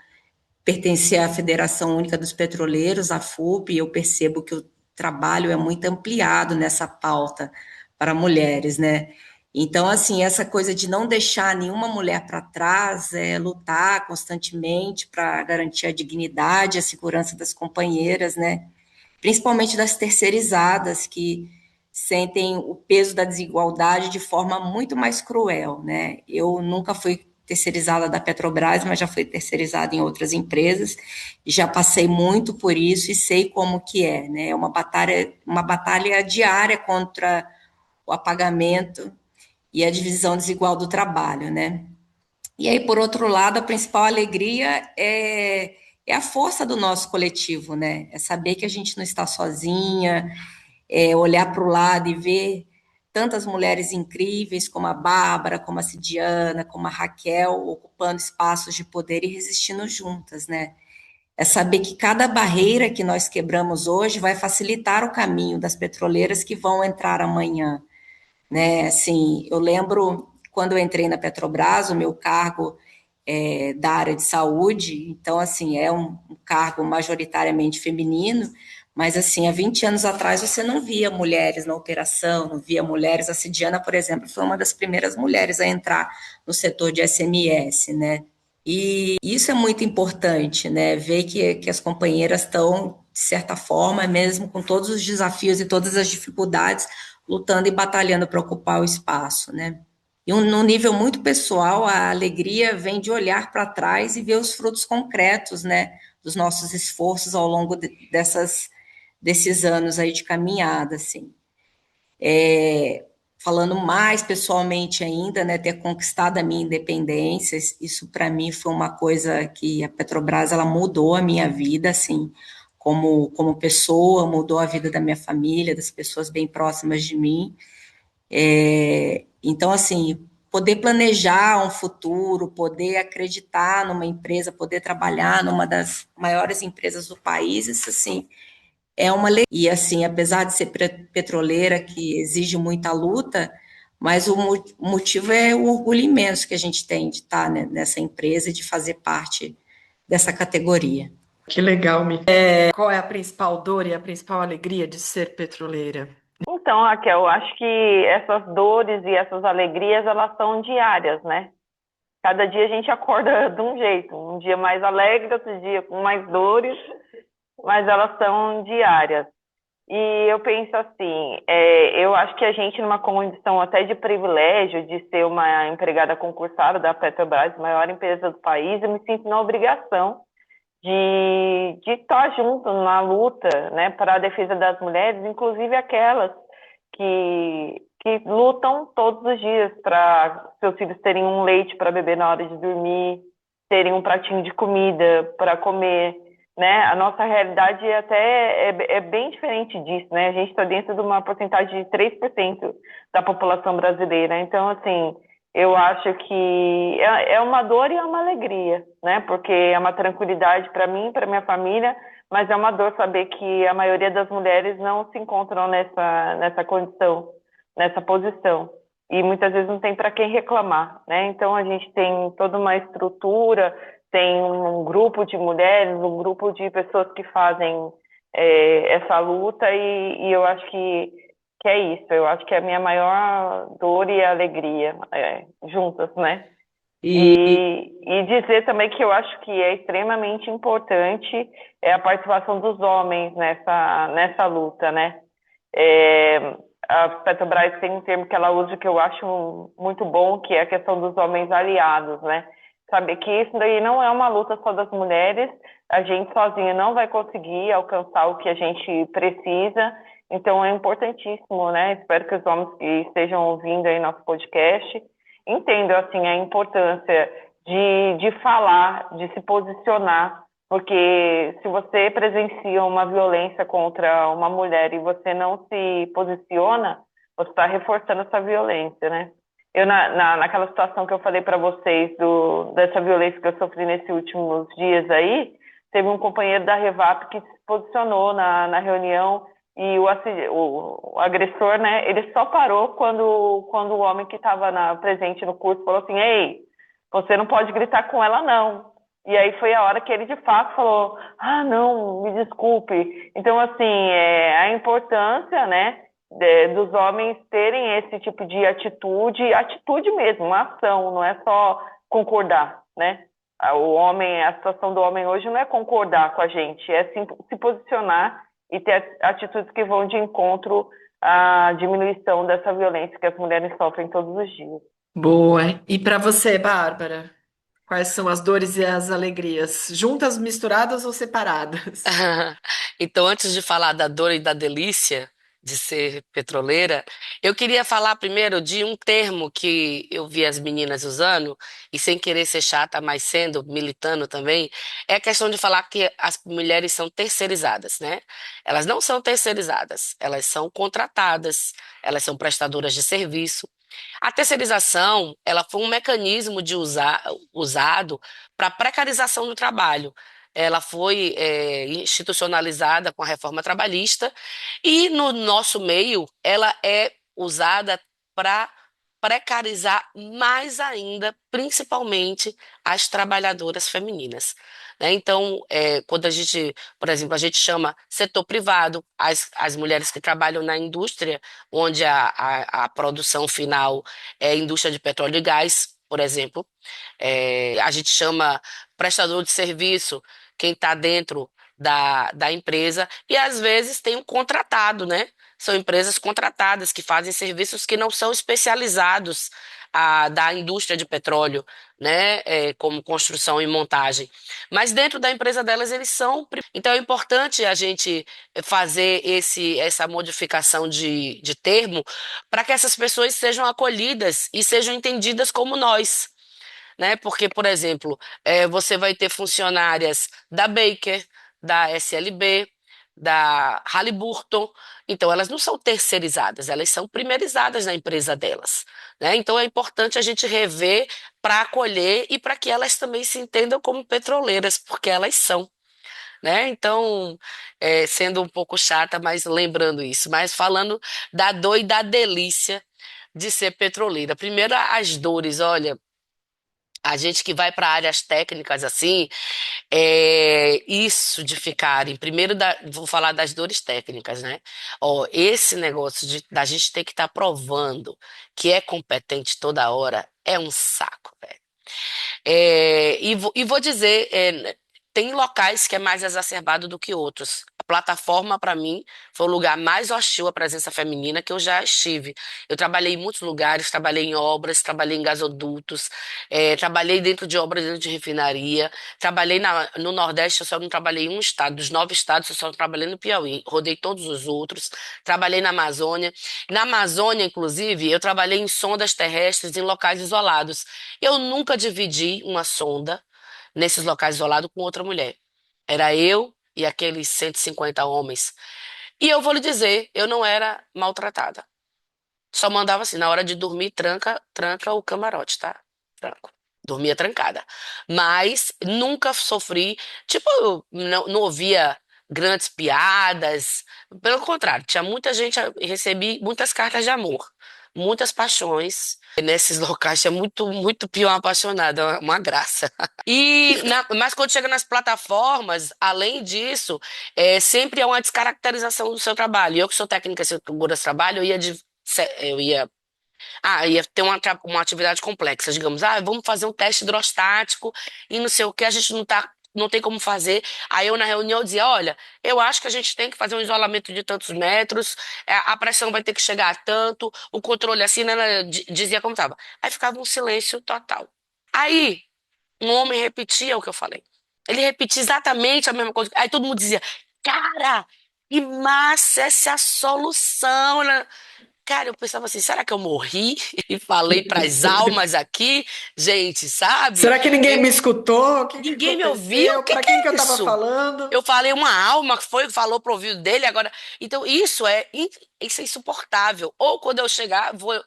pertencer à Federação Única dos Petroleiros, a FUP, e eu percebo que o trabalho é muito ampliado nessa pauta para mulheres, né? Então, assim, essa coisa de não deixar nenhuma mulher para trás, lutar constantemente para garantir a dignidade, a segurança das companheiras, né? Principalmente das terceirizadas, que sentem o peso da desigualdade de forma muito mais cruel, né? Eu nunca fui terceirizada da Petrobras, mas já fui terceirizada em outras empresas, e já passei muito por isso e sei como que é, né? É uma batalha diária contra o apagamento e a divisão desigual do trabalho, né? E aí, por outro lado, a principal alegria é a força do nosso coletivo, né? É saber que a gente não está sozinha, olhar para o lado e ver tantas mulheres incríveis como a Bárbara, como a Cidiana, como a Raquel, ocupando espaços de poder e resistindo juntas, né? É saber que cada barreira que nós quebramos hoje vai facilitar o caminho das petroleiras que vão entrar amanhã, né? Assim, eu lembro quando eu entrei na Petrobras, o meu cargo da área de saúde, então, assim, é um cargo majoritariamente feminino, mas, assim, há 20 anos atrás você não via mulheres na operação, não via mulheres. A Cidiana, por exemplo, foi uma das primeiras mulheres a entrar no setor de SMS, né? E isso é muito importante, né? Ver que as companheiras estão, de certa forma, mesmo com todos os desafios e todas as dificuldades, lutando e batalhando para ocupar o espaço, né? E num nível muito pessoal, a alegria vem de olhar para trás e ver os frutos concretos, né, dos nossos esforços ao longo desses anos aí de caminhada, assim. Falando mais pessoalmente ainda, né, ter conquistado a minha independência, isso para mim foi uma coisa que a Petrobras, ela mudou a minha vida, assim, como pessoa, mudou a vida da minha família, das pessoas bem próximas de mim. Então, assim, poder planejar um futuro, poder acreditar numa empresa, poder trabalhar numa das maiores empresas do país, isso, assim, é uma alegria. E, assim, apesar de ser petroleira, que exige muita luta, mas o motivo é o orgulho imenso que a gente tem de estar, né, nessa empresa e de fazer parte dessa categoria. Que legal, Mi. Qual é a principal dor e a principal alegria de ser petroleira? Então, Raquel, eu acho que essas dores e essas alegrias, elas são diárias, né? Cada dia a gente acorda de um jeito, um dia mais alegre, outro dia com mais dores, mas elas são diárias. E eu penso assim, eu acho que a gente, numa condição até de privilégio de ser uma empregada concursada da Petrobras, maior empresa do país, eu me sinto na obrigação de estar junto na luta, né, para a defesa das mulheres, inclusive aquelas que lutam todos os dias para seus filhos terem um leite para beber na hora de dormir, terem um pratinho de comida para comer, né? A nossa realidade é bem diferente disso, né? A gente está dentro de uma porcentagem de 3% da população brasileira. Então, assim, eu acho que é uma dor e é uma alegria, né? Porque é uma tranquilidade para mim, para minha família, mas é uma dor saber que a maioria das mulheres não se encontram nessa condição, nessa posição. E muitas vezes não tem para quem reclamar, né? Então a gente tem toda uma estrutura, tem um grupo de mulheres, um grupo de pessoas que fazem essa luta e eu acho que é isso. Eu acho que é a minha maior dor e alegria juntas, né? E dizer também que eu acho que é extremamente importante a participação dos homens nessa luta, né? A Petrobras tem um termo que ela usa que eu acho muito bom, que é a questão dos homens aliados, né? Saber que isso daí não é uma luta só das mulheres, a gente sozinha não vai conseguir alcançar o que a gente precisa, então é importantíssimo, né? Espero que os homens que estejam ouvindo aí nosso podcast entendo assim a importância de falar, de se posicionar, porque se você presencia uma violência contra uma mulher e você não se posiciona, você está reforçando essa violência, né? Eu, naquela situação que eu falei para vocês, dessa violência que eu sofri nesses últimos dias aí, teve um companheiro da Revap que se posicionou na reunião e o agressor, né, ele só parou quando o homem que estava presente no curso falou assim: ei, você não pode gritar com ela, não. E aí foi a hora que ele, de fato, falou: ah, não, me desculpe. Então, assim, a importância, né, dos homens terem esse tipo de atitude mesmo, uma ação, não é só concordar, né? A situação do homem hoje não é concordar com a gente, é se posicionar e ter atitudes que vão de encontro à diminuição dessa violência que as mulheres sofrem todos os dias. Boa. E para você, Bárbara, quais são as dores e as alegrias? Juntas, misturadas ou separadas? Então, antes de falar da dor e da delícia de ser petroleira, eu queria falar primeiro de um termo que eu vi as meninas usando, e sem querer ser chata, mas sendo, militando também, é a questão de falar que as mulheres são terceirizadas, né? Elas não são terceirizadas, elas são contratadas, elas são prestadoras de serviço. A terceirização, ela foi um mecanismo usado para precarização do trabalho. Ela foi, institucionalizada com a reforma trabalhista e no nosso meio ela é usada para precarizar mais ainda, principalmente as trabalhadoras femininas, né? Então, quando a gente, por exemplo, a gente chama setor privado, as mulheres que trabalham na indústria, onde a produção final é indústria de petróleo e gás, por exemplo, a gente chama prestador de serviço quem está dentro da empresa, e às vezes tem um contratado, né? São empresas contratadas que fazem serviços que não são especializados da indústria de petróleo, né? Como construção e montagem. Mas dentro da empresa delas, eles são. Então é importante a gente fazer essa modificação de termo para que essas pessoas sejam acolhidas e sejam entendidas como nós, né? Porque, por exemplo, você vai ter funcionárias da Baker, da SLB, da Halliburton. Então, elas não são terceirizadas, elas são primeirizadas na empresa delas, né? Então, é importante a gente rever para acolher e para que elas também se entendam como petroleiras, porque elas são. Né? Então, sendo um pouco chata, mas lembrando isso, mas falando da dor e da delícia de ser petroleira. Primeiro, as dores, olha, a gente que vai para áreas técnicas assim, isso de ficarem. Primeiro, vou falar das dores técnicas, né? Ó, esse negócio da gente ter que estar provando que é competente toda hora é um saco, velho. E vou dizer, tem locais que é mais exacerbado do que outros. A plataforma, para mim, foi o lugar mais hostil à presença feminina que eu já estive. Eu trabalhei em muitos lugares, trabalhei em obras, trabalhei em gasodutos, trabalhei dentro de obras, dentro de refinaria, trabalhei no Nordeste, eu só não trabalhei em um estado, dos 9 estados, eu só não trabalhei no Piauí, rodei todos os outros, trabalhei na Amazônia. Na Amazônia, inclusive, eu trabalhei em sondas terrestres em locais isolados. Eu nunca dividi uma sonda nesses locais isolados com outra mulher. Era eu e aqueles 150 homens. E eu vou lhe dizer, eu não era maltratada. Só mandava assim, na hora de dormir, tranca, tranca o camarote, tá? Tranco. Dormia trancada. Mas nunca sofri, tipo, eu não ouvia grandes piadas. Pelo contrário, tinha muita gente, recebi muitas cartas de amor, muitas paixões. Nesses locais tinha muito, muito pior apaixonada, uma graça. Mas quando chega nas plataformas, além disso, sempre é uma descaracterização do seu trabalho. Eu que sou técnica em segurança do trabalho, eu ia ter uma atividade complexa, digamos, vamos fazer um teste hidrostático e não sei o que, a gente não tem como fazer. Aí eu na reunião dizia, olha, eu acho que a gente tem que fazer um isolamento de tantos metros, a pressão vai ter que chegar a tanto, o controle assim, né, ela dizia como estava. Aí ficava um silêncio total. Aí um homem repetia o que eu falei. Ele repetia exatamente a mesma coisa. Aí todo mundo dizia, cara, que massa, essa é a solução, né? Cara, eu pensava assim, será que eu morri e falei para as almas aqui? Gente, sabe? Será que ninguém me É, escutou? O que que ninguém me ouviu? O aconteceu? que Para que quem que eu é estava isso? falando? Eu falei uma alma que foi, falou pro ouvido dele agora. Então, isso é insuportável. Ou quando eu chegar, vou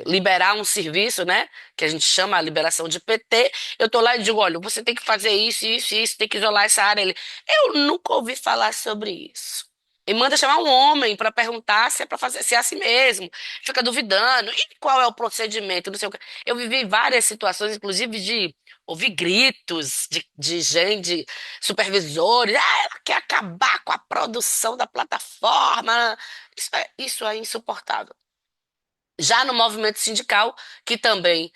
liberar um serviço, né? Que a gente chama a liberação de PT. Eu tô lá e digo, olha, você tem que fazer isso, isso, isso, tem que isolar essa área. Ele, eu nunca ouvi falar sobre isso. E manda chamar um homem para perguntar se é para fazer, se é assim mesmo. Fica duvidando. E qual é o procedimento? Não sei o quê. Eu vivi várias situações, inclusive de ouvir gritos de gente, supervisores. Ah, ela quer acabar com a produção da plataforma. Isso é insuportável. Já no movimento sindical, que também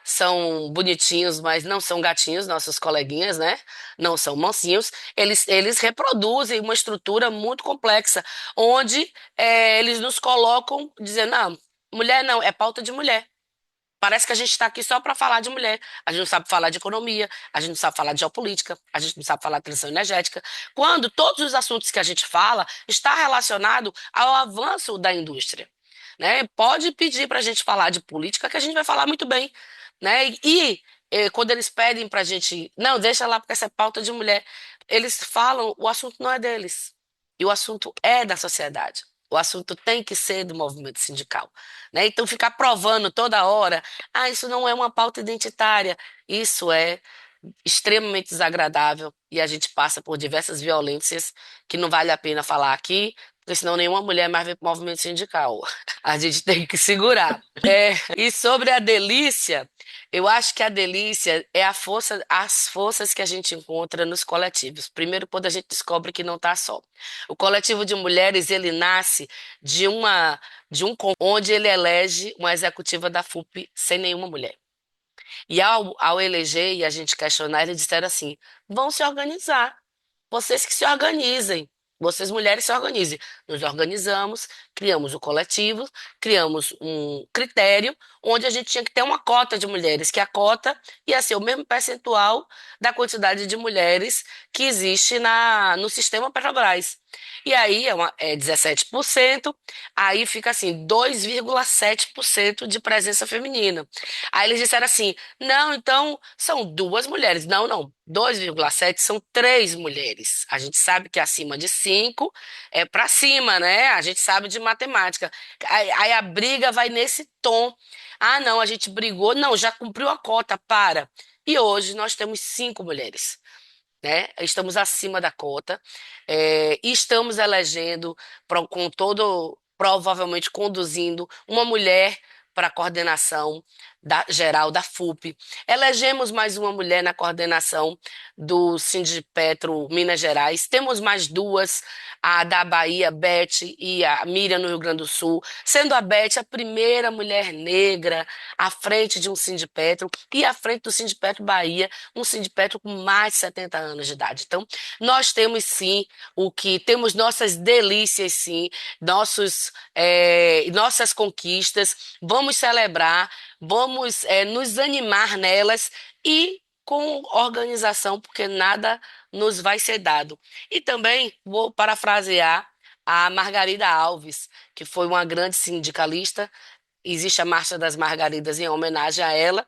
são bonitinhos, mas não são gatinhos, nossos coleguinhas, né? Não são mansinhos. Eles reproduzem uma estrutura muito complexa, onde eles nos colocam dizendo, não, mulher não, é pauta de mulher. Parece que a gente está aqui só para falar de mulher. A gente não sabe falar de economia, a gente não sabe falar de geopolítica, a gente não sabe falar de transição energética. Quando todos os assuntos que a gente fala está relacionado ao avanço da indústria, né? Pode pedir para a gente falar de política que a gente vai falar muito bem, né? Quando eles pedem para a gente, não, deixa lá porque essa é pauta de mulher, eles falam, o assunto não é deles. E o assunto é da sociedade. O assunto tem que ser do movimento sindical, né? Então, ficar provando toda hora, isso não é uma pauta identitária, isso é extremamente desagradável e a gente passa por diversas violências que não vale a pena falar aqui, porque senão nenhuma mulher mais vem para o movimento sindical. A gente tem que segurar. E sobre a delícia, eu acho que a delícia é a força, as forças que a gente encontra nos coletivos. Primeiro, quando a gente descobre que não está só. O coletivo de mulheres, ele nasce de uma onde ele elege uma executiva da FUP sem nenhuma mulher. E ao eleger e a gente questionar, eles disseram assim: vão se organizar. Vocês que se organizem. Vocês mulheres se organizem. Nos organizamos, criamos o coletivo, criamos um critério onde a gente tinha que ter uma cota de mulheres, que a cota ia ser o mesmo percentual da quantidade de mulheres que existe no sistema Petrobras. E aí é 17%, aí fica assim, 2,7% de presença feminina. Aí eles disseram assim: não, então são duas mulheres. Não, não. 2,7 são três mulheres. A gente sabe que acima de 5 é para cima, né? A gente sabe de matemática. Aí a briga vai nesse tom. Ah, não, a gente brigou. Não, já cumpriu a cota, para. E hoje nós temos 5 mulheres, né? Estamos acima da cota, e estamos elegendo, com todo, provavelmente conduzindo, uma mulher para a coordenação geral da FUP. Elegemos mais uma mulher na coordenação do Sindipetro Minas Gerais. Temos mais duas, a da Bahia, Beth, e a Miriam no Rio Grande do Sul, sendo a Beth a primeira mulher negra à frente de um Sindipetro e à frente do Sindipetro Bahia, um sindicato com mais de 70 anos de idade. Então, nós temos sim temos nossas delícias, sim, nossas conquistas, vamos celebrar, vamos nos animar nelas e com organização, porque nada nos vai ser dado. E também vou parafrasear a Margarida Alves, que foi uma grande sindicalista. Existe a Marcha das Margaridas em homenagem a ela,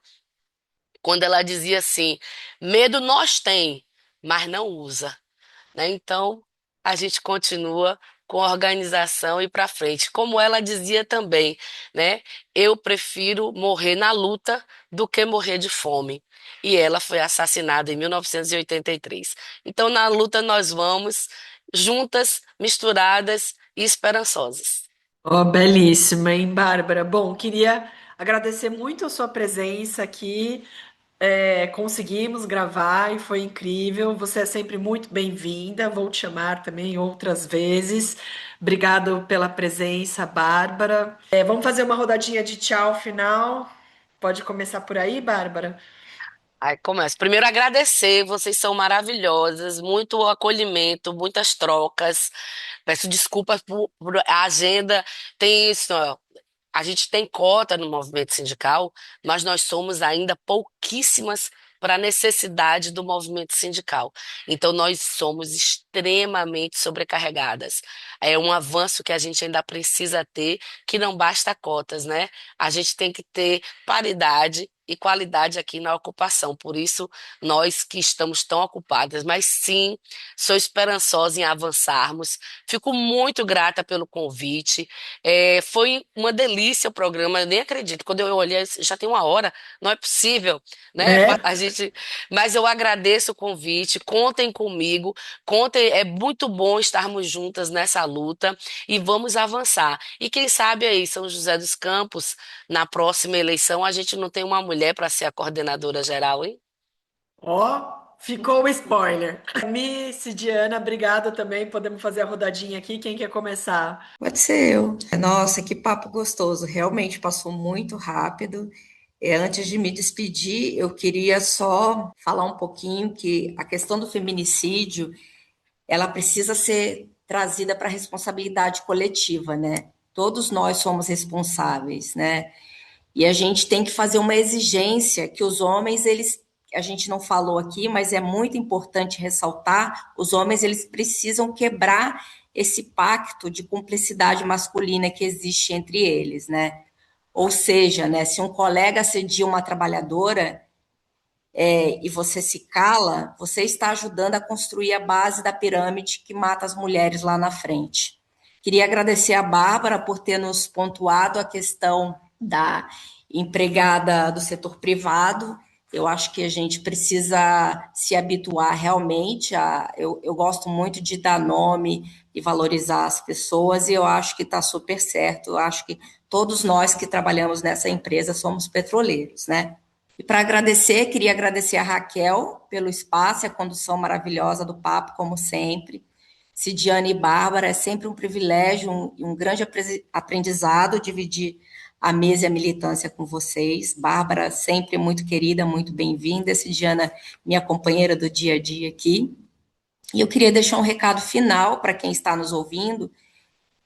quando ela dizia assim: medo nós tem, mas não usa, né? Então, a gente continua com a organização e para frente. Como ela dizia também, né? Eu prefiro morrer na luta do que morrer de fome. E ela foi assassinada em 1983. Então, na luta nós vamos, juntas, misturadas e esperançosas. Oh, belíssima, hein, Bárbara? Bom, queria agradecer muito a sua presença aqui. Conseguimos gravar e foi incrível. Você é sempre muito bem-vinda. Vou te chamar também outras vezes. Obrigado pela presença, Bárbara. Vamos fazer uma rodadinha de tchau final. Pode começar por aí, Bárbara? Aí começa. Primeiro, agradecer, vocês são maravilhosas, muito acolhimento, muitas trocas. Peço desculpas por a agenda. Tem isso, ó, a gente tem cota no movimento sindical, mas nós somos ainda pouquíssimas para a necessidade do movimento sindical. Então, nós somos extremamente sobrecarregadas. É um avanço que a gente ainda precisa ter, que não basta cotas, né? A gente tem que ter paridade e qualidade aqui na ocupação. Por isso, nós que estamos tão ocupadas, mas sim, sou esperançosa em avançarmos. Fico muito grata pelo convite. Foi uma delícia o programa, eu nem acredito. Quando eu olhei, já tem 1 hora, não é possível, né? É. Mas eu agradeço o convite, contem comigo, contem, é muito bom estarmos juntas nessa luta e vamos avançar. E quem sabe aí, São José dos Campos, na próxima eleição, a gente não tem uma mulher para ser a coordenadora geral, hein? Ó, ficou o spoiler. Miss Diana, obrigada também. Podemos fazer a rodadinha aqui. Quem quer começar? Pode ser eu. Nossa, que papo gostoso. Realmente passou muito rápido. Antes de me despedir, eu queria só falar um pouquinho que a questão do feminicídio, ela precisa ser trazida para a responsabilidade coletiva, né? Todos nós somos responsáveis, né? E a gente tem que fazer uma exigência que os homens, eles, a gente não falou aqui, mas é muito importante ressaltar, os homens, eles precisam quebrar esse pacto de cumplicidade masculina que existe entre eles, né? Ou seja, né, se um colega assedia uma trabalhadora, e você se cala, você está ajudando a construir a base da pirâmide que mata as mulheres lá na frente. Queria agradecer a Bárbara por ter nos pontuado a questão da empregada do setor privado. Eu acho que a gente precisa se habituar realmente a. Eu gosto muito de dar nome e valorizar as pessoas, e eu acho que está super certo. Eu acho que todos nós que trabalhamos nessa empresa somos petroleiros, né? E para agradecer, queria agradecer a Raquel pelo espaço e a condução maravilhosa do papo, como sempre. Cidiane e Bárbara, é sempre um privilégio e um grande aprendizado dividir a mesa e a militância com vocês. Bárbara, sempre muito querida, muito bem-vinda. Cidiana, minha companheira do dia a dia aqui. E eu queria deixar um recado final para quem está nos ouvindo,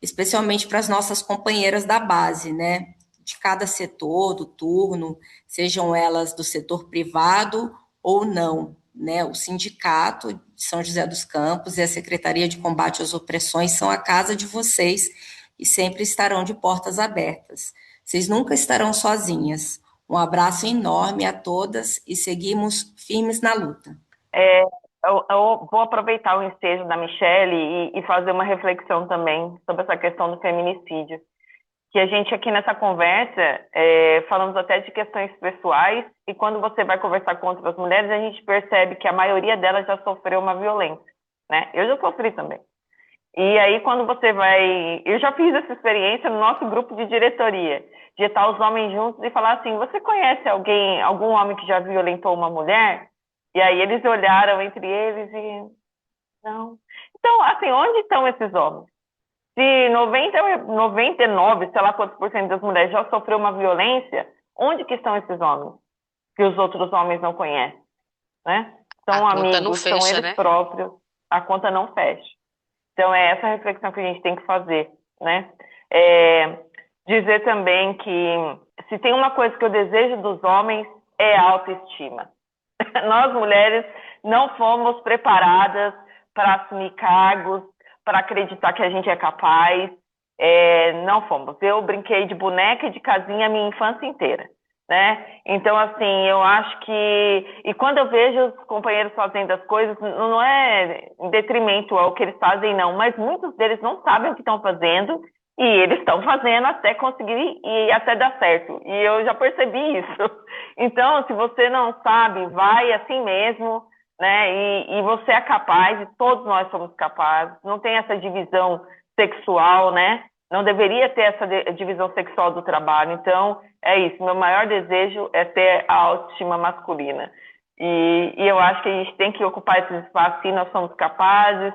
especialmente para as nossas companheiras da base, né? De cada setor, do turno, sejam elas do setor privado ou não, né? O Sindicato de São José dos Campos e a Secretaria de Combate às Opressões são a casa de vocês e sempre estarão de portas abertas. Vocês nunca estarão sozinhas. Um abraço enorme a todas e seguimos firmes na luta. Eu vou aproveitar o ensejo da Michele e fazer uma reflexão também sobre essa questão do feminicídio. Que a gente aqui nessa conversa, falamos até de questões pessoais, e quando você vai conversar com outras mulheres, a gente percebe que a maioria delas já sofreu uma violência, né? Eu já sofri também. E aí quando você vai... Eu já fiz essa experiência no nosso grupo de diretoria, de estar os homens juntos e falar assim, você conhece algum homem que já violentou uma mulher? E aí eles olharam entre eles e... Não. Então, assim, onde estão esses homens? Se 99, sei lá quantos por cento das mulheres já sofreu uma violência, onde que estão esses homens? Que os outros homens não conhecem, né? São amigos, são eles, né? Próprios, a conta não fecha. Então, é essa reflexão que a gente tem que fazer, né? Dizer também que se tem uma coisa que eu desejo dos homens, é a autoestima. Nós, mulheres, não fomos preparadas para assumir cargos, para acreditar que a gente é capaz. Não fomos. Eu brinquei de boneca e de casinha a minha infância inteira, né? Então, assim, eu acho que... E quando eu vejo os companheiros fazendo as coisas, não é em detrimento ao que eles fazem, não, mas muitos deles não sabem o que estão fazendo e eles estão fazendo até conseguir e até dar certo. E eu já percebi isso. Então, se você não sabe, vai assim mesmo, né? E você é capaz, e todos nós somos capazes. Não tem essa divisão sexual, né? Não deveria ter essa divisão sexual do trabalho. Então, é isso. Meu maior desejo é ter a autoestima masculina. E eu acho que a gente tem que ocupar esses espaços, sim, nós somos capazes,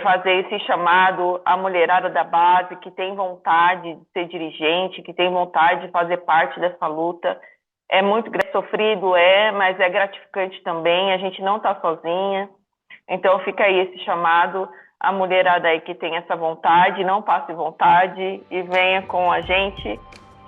fazer esse chamado à mulherada da base, que tem vontade de ser dirigente, que tem vontade de fazer parte dessa luta. É muito sofrido, mas é gratificante também, a gente não está sozinha. Então fica aí esse chamado à mulherada aí que tem essa vontade, não passe vontade e venha com a gente,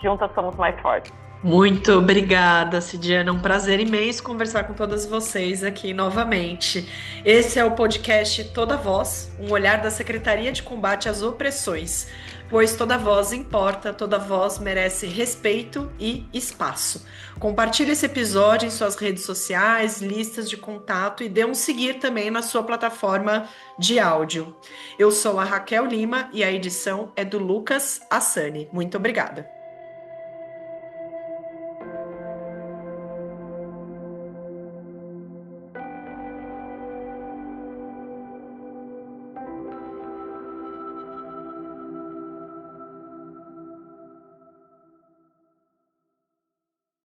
juntas somos mais fortes. Muito obrigada, Cidiana. É um prazer imenso conversar com todas vocês aqui novamente. Esse é o podcast Toda Voz, um olhar da Secretaria de Combate às Opressões, pois toda voz importa, toda voz merece respeito e espaço. Compartilhe esse episódio em suas redes sociais, listas de contato e dê um seguir também na sua plataforma de áudio. Eu sou a Raquel Lima e a edição é do Lucas Assani. Muito obrigada.